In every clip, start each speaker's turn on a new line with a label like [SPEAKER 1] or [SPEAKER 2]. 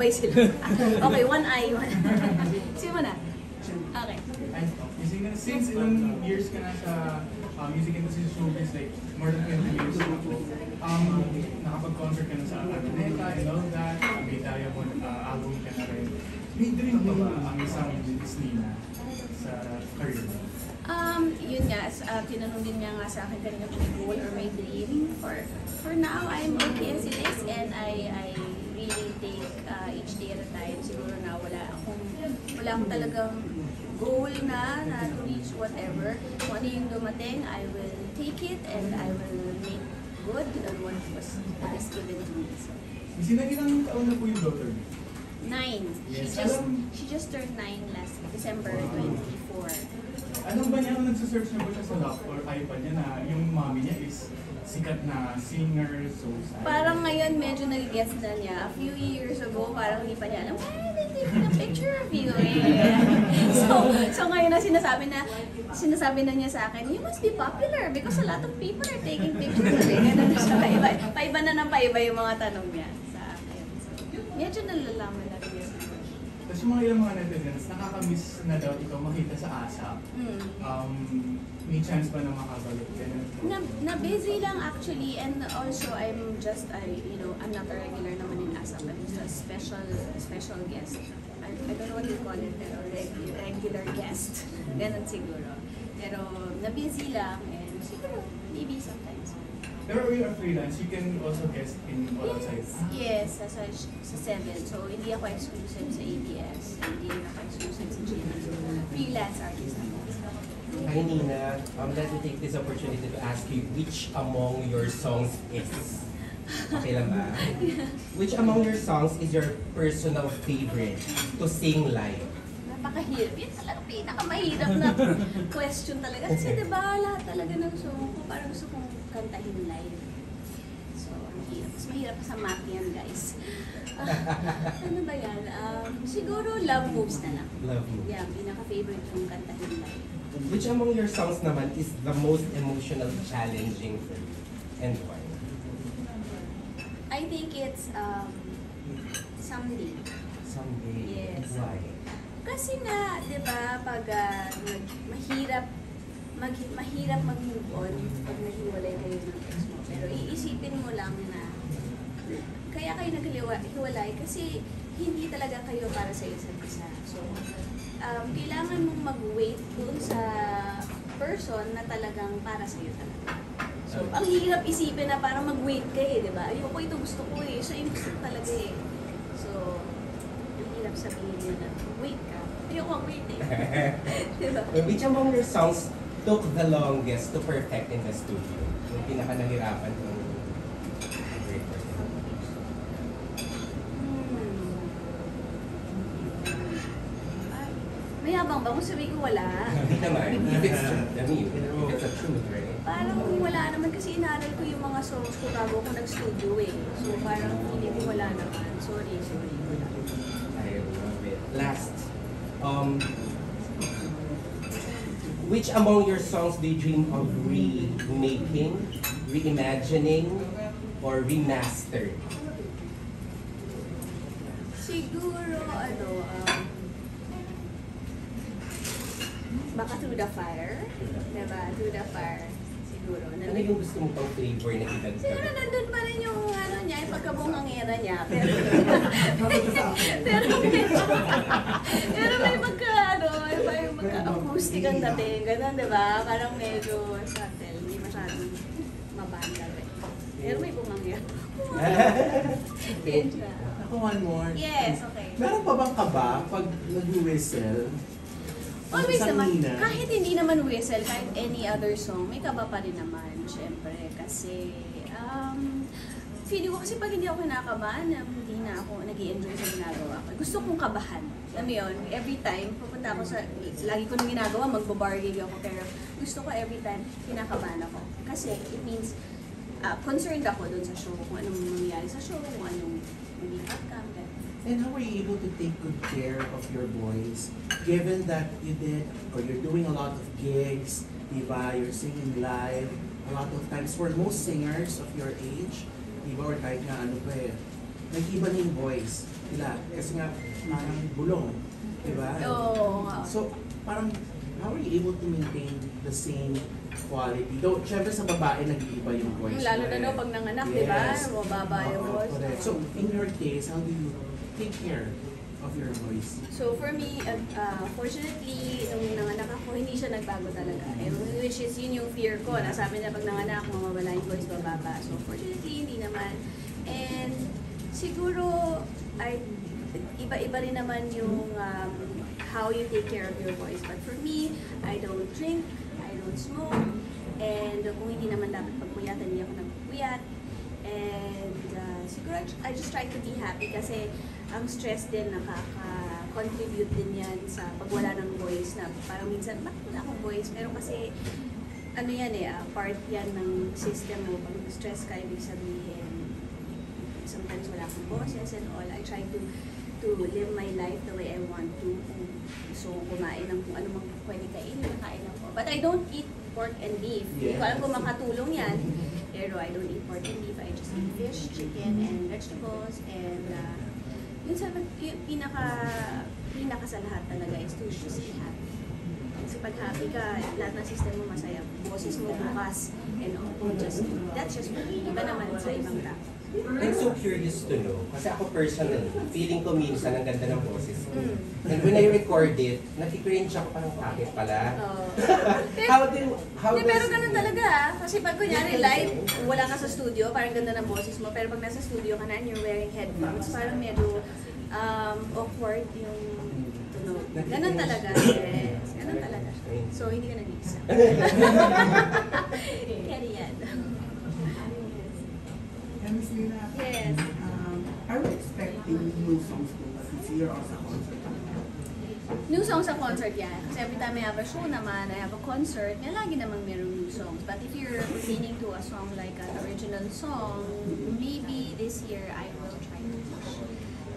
[SPEAKER 1] sabay sila. Okay, one eye. Sino na? Okay.
[SPEAKER 2] Since ilang years ka na sa music industry showbiz, like more than 20 years ago, nakapag-concert ka na sa Araneta and all that, may Diamond album ka na rin. May dream pa ba ang isang Disney na sa career mo?
[SPEAKER 1] Yun nga, tinanong din niya nga sa akin kanina kung may goal or may dream. For now, I'm okay as it is, and I really take each day at a time. Siguro na wala akong talagang goal na to reach whatever. Kung ano yung dumating, I will take it and I will make good on what is given to me. So.
[SPEAKER 2] Ilang taon na po yung daughter?
[SPEAKER 1] 9.
[SPEAKER 2] Yes.
[SPEAKER 1] She just turned 9 last December 24.
[SPEAKER 2] Alam ba niya kung nagsasearch na ba siya sa laptop or iPad niya na yung mommy niya is sikat na singer, so sad? Parang
[SPEAKER 1] ngayon medyo nag-guess na niya. A few years ago, parang hindi pa niya alam, they taking a picture of you. So ngayon na sinasabi na niya sa akin, you must be popular because a lot of people are taking pictures of you. Ganun siya. Paiba na ng paiba yung mga tanong niya sa akin. So, medyo nalalaman na rin.
[SPEAKER 2] Tapos yung mga netizens, nakakamiss na daw ikaw makita sa ASAP. May chance ba na makabalik?
[SPEAKER 1] Na-busy lang actually, and also I'm not a regular naman in ASAP. I'm just a special guest. I don't know what you call it, pero regular guest. Ganun siguro. Pero na-busy lang, and siguro maybe sometimes.
[SPEAKER 2] Pero when you're freelance, you can also guest in all outside?
[SPEAKER 1] Yes, sa 7. So, hindi ako exclusive sa ABS. Hindi ako exclusive sa GMA. Freelance artist ako.
[SPEAKER 3] Hi Nina, let me take this opportunity to ask you which among your songs is? Okay lang ba? Which among your songs is your personal favorite to sing live?
[SPEAKER 1] Napakahirap. Yan talaga pinakamahirap na question talaga. Kasi diba, lahat talaga ng song ko, parang gusto kong kantahin live. So, ang hirap. Mas mahirap pa sa math yan, guys. Ano ba yan? Siguro Love Moves na lang.
[SPEAKER 3] Love Moves.
[SPEAKER 1] Yeah, pinaka-favorite kong kantahin live.
[SPEAKER 3] Which among your songs naman is the most emotional challenging for you? And why?
[SPEAKER 1] I think it's Someday.
[SPEAKER 3] Someday?
[SPEAKER 1] Yes.
[SPEAKER 3] Why?
[SPEAKER 1] Kasi nga, di ba, pag mahirap mag-move on pag nahiwalay kayo ng ex mo. Pero iisipin mo lang na kaya kayo naghiwalay kasi hindi talaga kayo para sa isa't isa. So, kailangan mong mag-wait dun sa person na talagang para sa'yo talaga. So, ang hirap isipin na parang mag-wait ka eh, di ba? Ayoko, ito gusto ko eh. So, yung gusto ko talaga eh. So, ang hirap sabihin nyo na, wait ka. Ayoko mag-wait eh. Diba?
[SPEAKER 3] Which among your songs took the longest to perfect in the studio? Yung pinaka-nahirapan kung great person.
[SPEAKER 1] Mayabang ba? Kung sabihin ko wala.
[SPEAKER 3] Hindi naman. If it's true, I mean, if it's a truth, right?
[SPEAKER 1] Parang wala naman kasi inaaral ko yung mga songs ko bago ako nag-studio eh. So parang hindi ko wala naman. Sorry, wala.
[SPEAKER 3] I love it. Last, which among your songs do you dream of remaking, reimagining, or remastered?
[SPEAKER 1] Siguro, baka Through the Fire. Diba? Through the Fire. Siguro.
[SPEAKER 3] Ano yung gusto mo pang flavor na idagdag?
[SPEAKER 1] Siguro nandun pa rin yung niya, yung pagkabungangera niya. Pero may magka-acoustic ang dating. Ganun, diba? Parang medyo subtle. Hindi masyadong mabanda rin. Pero may bumangera.
[SPEAKER 4] Ako one more.
[SPEAKER 1] Yes, okay.
[SPEAKER 4] Meron pa bang kaba pag nag-whistle?
[SPEAKER 1] Always
[SPEAKER 4] Isang
[SPEAKER 1] naman,
[SPEAKER 4] Nina?
[SPEAKER 1] kahit hindi naman whistle, kahit any other song, may kaba pa rin naman, syempre. Kasi, feeling ko kasi pag hindi ako kinakabahan, hindi na ako nag-i-enjoy sa ginagawa ko. Gusto kong kabahan. Alam mo yun, every time, pupunta ako sa, lagi ko nung ginagawa, magbabargig ako, pero gusto ko every time, kinakabahan ako. Kasi it means, concerned ako dun sa show, kung anong nangyayari sa show, kung anong hindi outcome.
[SPEAKER 4] And how were you able to take good care of your boys, given that you did, or you're doing a lot of gigs, diba? You're singing live, a lot of times, for most singers of your age, diba, or kahit nga ano pa eh, nag-iba na yung voice. nila. Kasi nga, parang bulong. Diba?
[SPEAKER 1] Oo nga.
[SPEAKER 4] So, parang, how are you able to maintain the same quality? Though, syempre sa babae, nag-iiba yung voice.
[SPEAKER 1] Lalo
[SPEAKER 4] mo
[SPEAKER 1] na
[SPEAKER 4] eh.
[SPEAKER 1] no, pag nanganak, di ba?
[SPEAKER 4] Yes.
[SPEAKER 1] Mababa yung
[SPEAKER 4] Oo,
[SPEAKER 1] voice.
[SPEAKER 4] correct. So, in your case, how do you take care of your voice?
[SPEAKER 1] So for me, fortunately, nung nanganak ako, hindi siya nagbago talaga. Which is yun yung fear ko. Nasabi na pag nanganak, mawawala yung voice, bababa. So fortunately, hindi naman. And siguro, iba-iba rin naman yung how you take care of your voice. But for me, I don't drink, I don't smoke, and kung hindi naman dapat pagpuyatan, hindi ako nagpuyat. And siguro, I just try to be happy kasi ang stress din nakaka-contribute din yan sa pagwala ng voice na parang minsan, bakit wala akong voice? Pero kasi, ano yan part yan ng system mo. Pag stress ka, ibig sabihin, sometimes wala akong boses and all. I try to live my life the way I want to. So, kumain ng kung ano mang pwede kainin, kain ako. But I don't eat pork and beef. Hindi ko alam kung makatulong yan. Pero I don't eat pork and beef. I just eat fish, chicken, and vegetables. And yun sa pinaka sa lahat talaga is to just be happy. Kasi pag happy ka, lahat ng system mo masaya. Boses mo bukas. And all. That's just me. Iba naman sa ibang tao.
[SPEAKER 3] I'm so curious to know, kasi ako personally, feeling ko minsan ang ganda ng boses ko. And when I record it, nakikringe ako parang bakit pala. How
[SPEAKER 1] Pero ganun talaga Kasi pag kunyari live, wala ka sa studio, parang ganda ng boses mo. Pero pag nasa studio ka na and you're wearing headphones, parang medyo awkward yung tunog. Ganun talaga. Yes, ganun talaga. So, hindi ka nag-iisa. Carry yan.
[SPEAKER 5] Miss Lina,
[SPEAKER 1] Yes.
[SPEAKER 5] are you expecting new songs to this year or sa concert?
[SPEAKER 1] New songs sa concert yan. Kasi every time I have a show naman, I have a concert, may lagi namang merong new songs. But if you're pertaining to a song like an original song, maybe this year I will try to push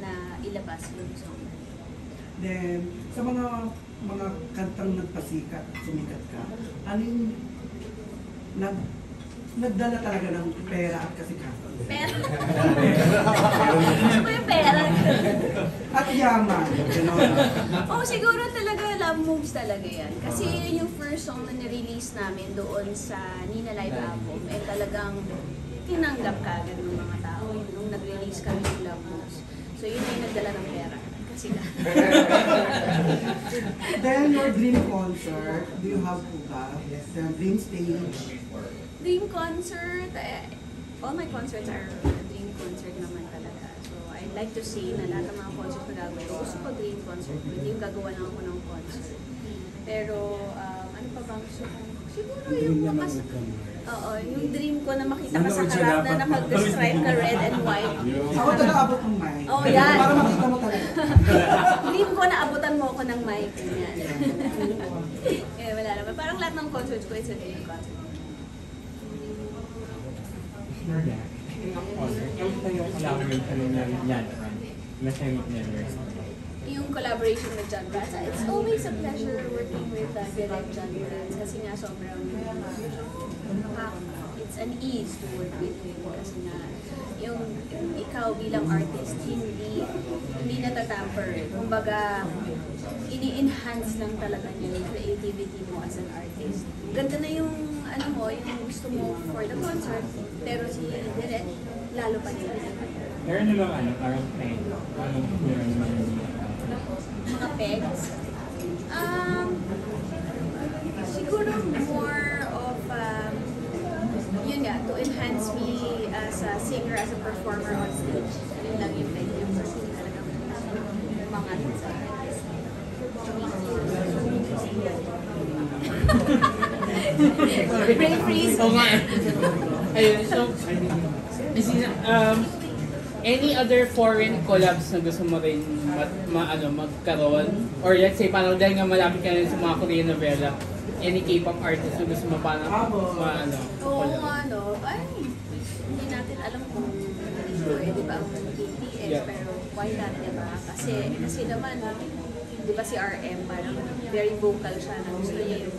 [SPEAKER 1] na ilabas yung song.
[SPEAKER 5] Then, sa mga kantang nagpasikat at sumikat ka, ano yung nagdala talaga ng pera at kasikatan?
[SPEAKER 1] Pera? Ano ba yung pera?
[SPEAKER 5] At yaman, gano'n.
[SPEAKER 1] Siguro talaga love moves talaga yan. Kasi yun yung first song na nirelease namin doon sa Nina Live album. Talagang tinanggap ka agad ng mga tao. Nung nag-release kami ng love moves. So yun yung nagdala ng pera. Kasi na.
[SPEAKER 5] Then, your dream concert, do you have po ba? Then, dream stage?
[SPEAKER 1] Dream concert, all my concerts are a dream concert naman talaga. So I'd like to say na lahat ng mga concert na gagawin ko, gusto ko dream concert ko. Hindi yung gagawa lang ako ng concert. Pero ano pa bang gusto ko? Siguro yung yung dream ko na makita ka sa harap na nakag-stripe na red and white.
[SPEAKER 5] Ako talaga abot ng mic.
[SPEAKER 1] Yan.
[SPEAKER 5] Para makita mo talaga.
[SPEAKER 1] Dream ko na abutan mo ako ng mic. Yan. Wala naman. Parang lahat ng concerts ko is a dream concert.
[SPEAKER 2] Kamusta yung collaboration niya yan?
[SPEAKER 1] Yung collaboration with John Bratz, it's always a pleasure working with Direct John Bratz kasi nga sobrang it's an ease to work with him kasi nga yung ikaw bilang artist hindi natatamper. Kumbaga ini-enhance lang talaga niya yung creativity mo as an artist. Ganda na yung yung gusto mo for the concert, pero si Direct lalo pa nila.
[SPEAKER 2] Meron na lang parang pain.
[SPEAKER 1] Mga pegs. Siguro more of yun nga, to enhance me as a singer, as a performer on stage. Yun lang yung peg yung kasi talagang umangat sa brain freeze.
[SPEAKER 6] Ayun, so, any other foreign collabs na gusto mo rin magkaroon? Or let's say, parang dahil nga malapit ka na sa mga Korean novela, any K-pop artist na gusto mo parang
[SPEAKER 1] Hindi natin alam kung pwede ba ang BTS, pero why not, diba? Kasi naman, di ba si RM, parang very vocal siya na gusto niya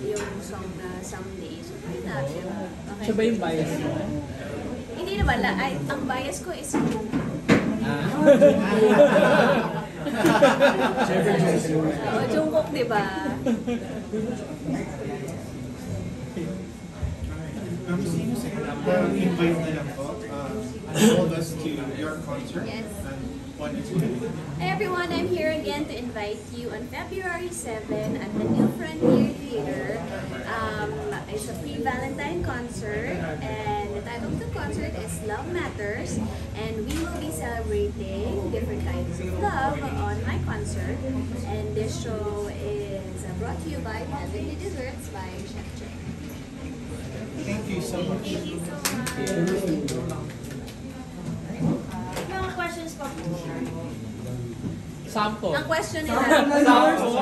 [SPEAKER 1] yung song na Someday. So, why not, diba? Okay.
[SPEAKER 6] siya ba yung bias mo?
[SPEAKER 1] Hindi naman, ang bias ko is yung Jungkook, di ba?
[SPEAKER 7] Invite na lang po. Hold us to your concert.
[SPEAKER 1] Yes.
[SPEAKER 7] And when it's going to be.
[SPEAKER 1] Hey everyone, I'm here again to invite you on February 7 at the New Frontier Theater. It's a pre-Valentine concert, and the title of the concert is Love Matters, and we will be celebrating different kinds of love on my concert. And this show is brought to you by Heavenly Desserts by Chef Jay.
[SPEAKER 7] Thank you so much.
[SPEAKER 1] Thank you so much.
[SPEAKER 8] Mga questions pa po.
[SPEAKER 6] Sample.
[SPEAKER 1] Ang question nila,
[SPEAKER 6] Sample.